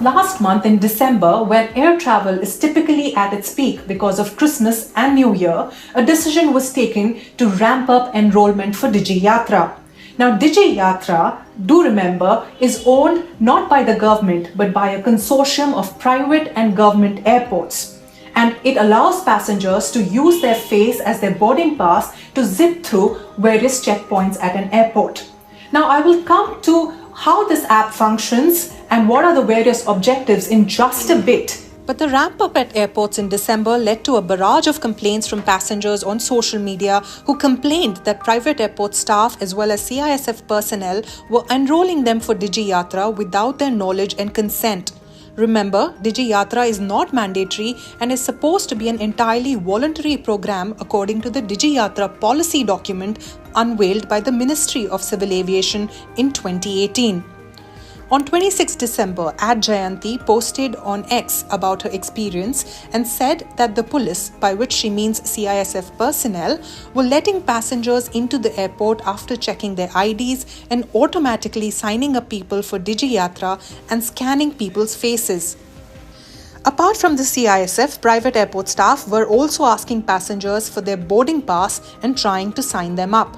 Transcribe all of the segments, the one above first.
Last month in December, when air travel is typically at its peak because of Christmas and New Year, a decision was taken to ramp up enrolment for DigiYatra. Now, DigiYatra, do remember, is owned not by the government but by a consortium of private and government airports. And it allows passengers to use their face as their boarding pass to zip through various checkpoints at an airport. Now, I will come to how this app functions and what are the various objectives in just a bit. But the ramp up at airports in December led to a barrage of complaints from passengers on social media who complained that private airport staff as well as CISF personnel were enrolling them for DigiYatra without their knowledge and consent. Remember, DigiYatra is not mandatory and is supposed to be an entirely voluntary program according to the DigiYatra policy document unveiled by the Ministry of Civil Aviation in 2018. On 26 December, Jagriti posted on X about her experience and said that the police, by which she means CISF personnel, were letting passengers into the airport after checking their IDs and automatically signing up people for DigiYatra and scanning people's faces. Apart from the CISF, private airport staff were also asking passengers for their boarding pass and trying to sign them up.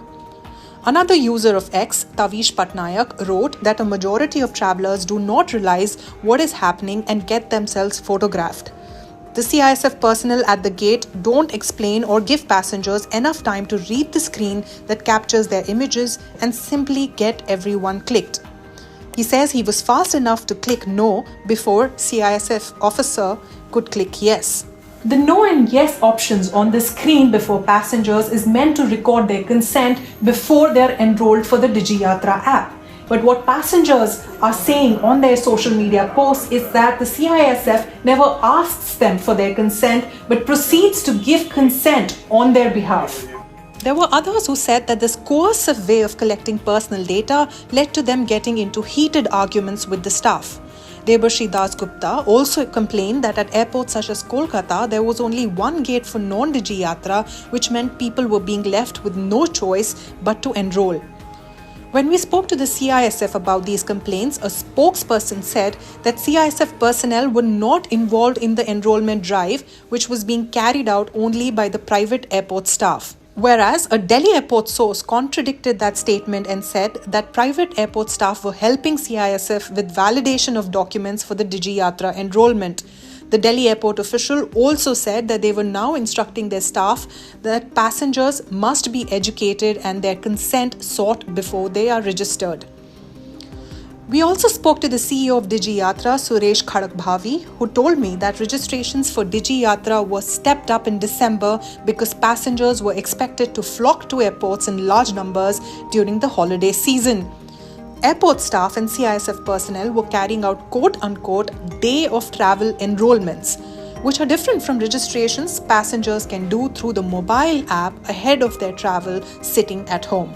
Another user of X, Tavish Patnaik, wrote that a majority of travelers do not realize what is happening and get themselves photographed. The CISF personnel at the gate don't explain or give passengers enough time to read the screen that captures their images and simply get everyone clicked. He says he was fast enough to click no before CISF officer could click yes. The no and yes options on the screen before passengers is meant to record their consent before they're enrolled for the DigiYatra app. But what passengers are saying on their social media posts is that the CISF never asks them for their consent but proceeds to give consent on their behalf. There were others who said that this coercive way of collecting personal data led to them getting into heated arguments with the staff. Debarshi Das Gupta also complained that at airports such as Kolkata, there was only one gate for non-DigiYatra, which meant people were being left with no choice but to enroll. When we spoke to the CISF about these complaints, a spokesperson said that CISF personnel were not involved in the enrollment drive, which was being carried out only by the private airport staff. Whereas a Delhi airport source contradicted that statement and said that private airport staff were helping CISF with validation of documents for the DigiYatra enrollment. The Delhi airport official also said that they were now instructing their staff that passengers must be educated and their consent sought before they are registered. We also spoke to the CEO of DigiYatra, Suresh Khadakbhavi, who told me that registrations for DigiYatra were stepped up in December because passengers were expected to flock to airports in large numbers during the holiday season. Airport staff and CISF personnel were carrying out quote-unquote day of travel enrollments, which are different from registrations passengers can do through the mobile app ahead of their travel sitting at home.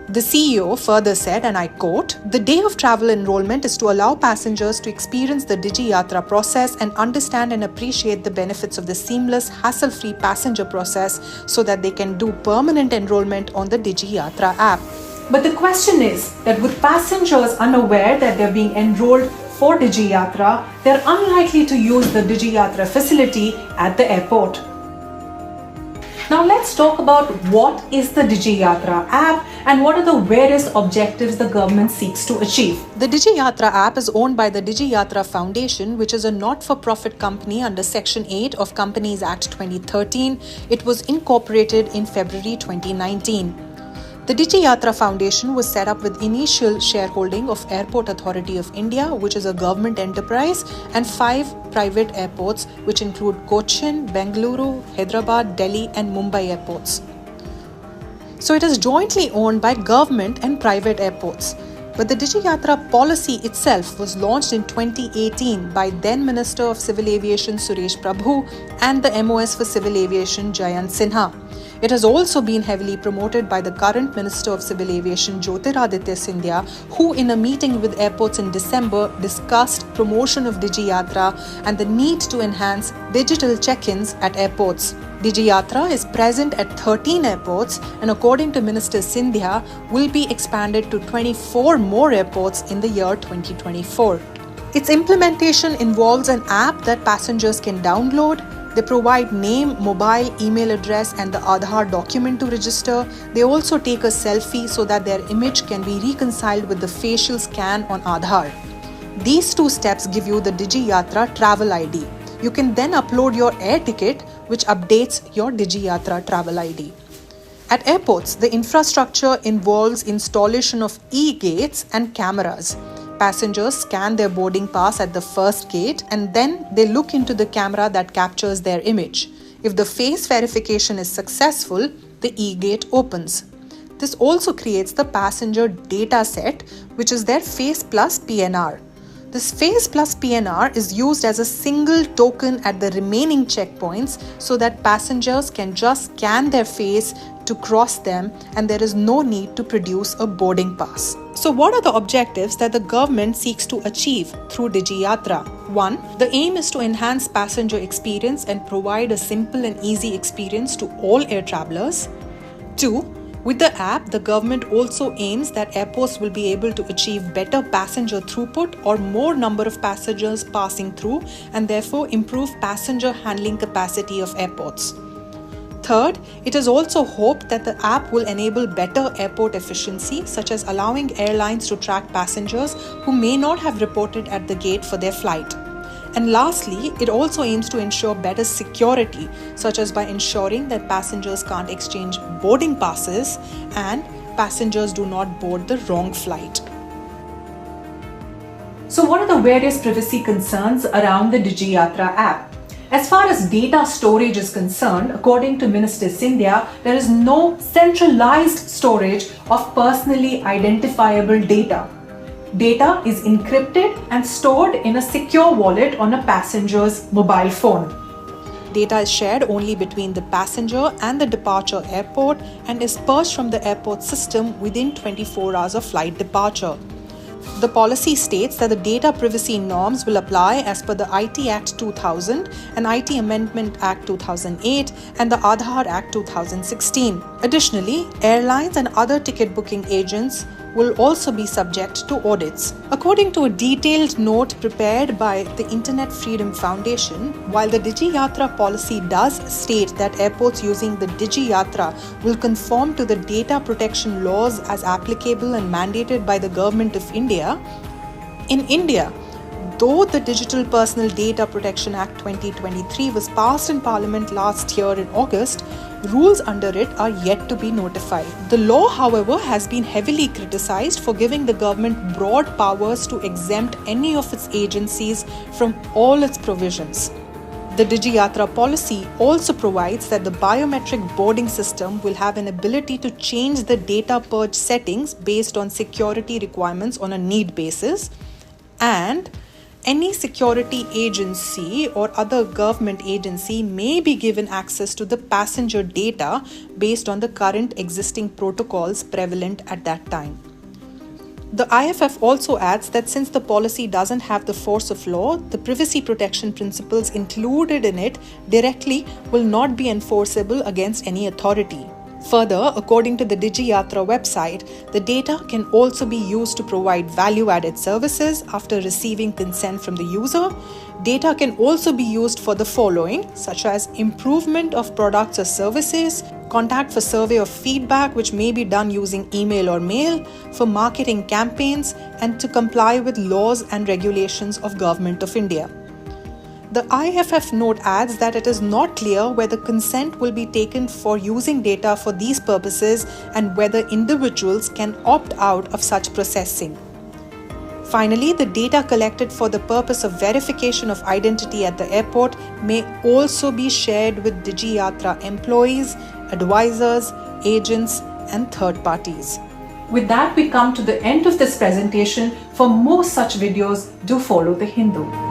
The CEO further said, and I quote, "The day of travel enrollment is to allow passengers to experience the DigiYatra process and understand and appreciate the benefits of the seamless, hassle-free passenger process so that they can do permanent enrollment on the DigiYatra app." But the question is that with passengers unaware that they're being enrolled for DigiYatra, they're unlikely to use the DigiYatra facility at the airport. Now let's talk about what is the DigiYatra app and what are the various objectives the government seeks to achieve. The DigiYatra app is owned by the DigiYatra Foundation, which is a not-for-profit company under Section 8 of Companies Act 2013. It was incorporated in February 2019. The DigiYatra Foundation was set up with initial shareholding of Airport Authority of India, which is a government enterprise, and 5 private airports, which include Cochin, Bengaluru, Hyderabad, Delhi, and Mumbai airports. So it is jointly owned by government and private airports. But the DigiYatra policy itself was launched in 2018 by then Minister of Civil Aviation Suresh Prabhu and the MOS for Civil Aviation Jayant Sinha. It has also been heavily promoted by the current Minister of Civil Aviation Jyotiraditya Scindia, who in a meeting with airports in December discussed promotion of DigiYatra and the need to enhance digital check-ins at airports. DigiYatra is present at 13 airports and according to Minister Scindia will be expanded to 24 more airports in the year 2024. Its implementation involves an app that passengers can download. They provide name, mobile, email address and the Aadhaar document to register. They also take a selfie so that their image can be reconciled with the facial scan on Aadhaar. These two steps give you the DigiYatra travel ID. You can then upload your air ticket, which updates your DigiYatra travel ID. At airports, the infrastructure involves installation of e-gates and cameras. Passengers scan their boarding pass at the first gate and then they look into the camera that captures their image. If the face verification is successful, the e-gate opens. This also creates the passenger data set, which is their face plus PNR. This face plus PNR is used as a single token at the remaining checkpoints so that passengers can just scan their face to cross them and there is no need to produce a boarding pass. So what are the objectives that the government seeks to achieve through DigiYatra? 1. The aim is to enhance passenger experience and provide a simple and easy experience to all air travelers. 2. With the app, the government also aims that airports will be able to achieve better passenger throughput or more number of passengers passing through and therefore improve passenger handling capacity of airports. Third, it is also hoped that the app will enable better airport efficiency, such as allowing airlines to track passengers who may not have reported at the gate for their flight. And lastly, it also aims to ensure better security, such as by ensuring that passengers can't exchange boarding passes and passengers do not board the wrong flight. So what are the various privacy concerns around the DigiYatra app? As far as data storage is concerned, according to Minister Scindia, there is no centralized storage of personally identifiable data. Data is encrypted and stored in a secure wallet on a passenger's mobile phone. Data is shared only between the passenger and the departure airport and is purged from the airport system within 24 hours of flight departure. The policy states that the data privacy norms will apply as per the IT Act 2000 and IT Amendment Act 2008 and the Aadhaar Act 2016. Additionally, airlines and other ticket booking agents will also be subject to audits. According to a detailed note prepared by the Internet Freedom Foundation, while the DigiYatra policy does state that airports using the DigiYatra will conform to the data protection laws as applicable and mandated by the Government of India, in India, though the Digital Personal Data Protection Act 2023 was passed in Parliament last year in August, rules under it are yet to be notified. The law, however, has been heavily criticized for giving the government broad powers to exempt any of its agencies from all its provisions. The DigiYatra policy also provides that the biometric boarding system will have an ability to change the data purge settings based on security requirements on a need basis, and any security agency or other government agency may be given access to the passenger data based on the current existing protocols prevalent at that time. The IFF also adds that since the policy doesn't have the force of law, the privacy protection principles included in it directly will not be enforceable against any authority. Further, according to the DigiYatra website, the data can also be used to provide value-added services after receiving consent from the user. Data can also be used for the following, such as improvement of products or services, contact for survey of feedback which may be done using email or mail, for marketing campaigns, and to comply with laws and regulations of Government of India. The IFF note adds that it is not clear whether consent will be taken for using data for these purposes and whether individuals can opt out of such processing. Finally, the data collected for the purpose of verification of identity at the airport may also be shared with DigiYatra employees, advisors, agents, and third parties. With that, we come to the end of this presentation. For more such videos, do follow The Hindu.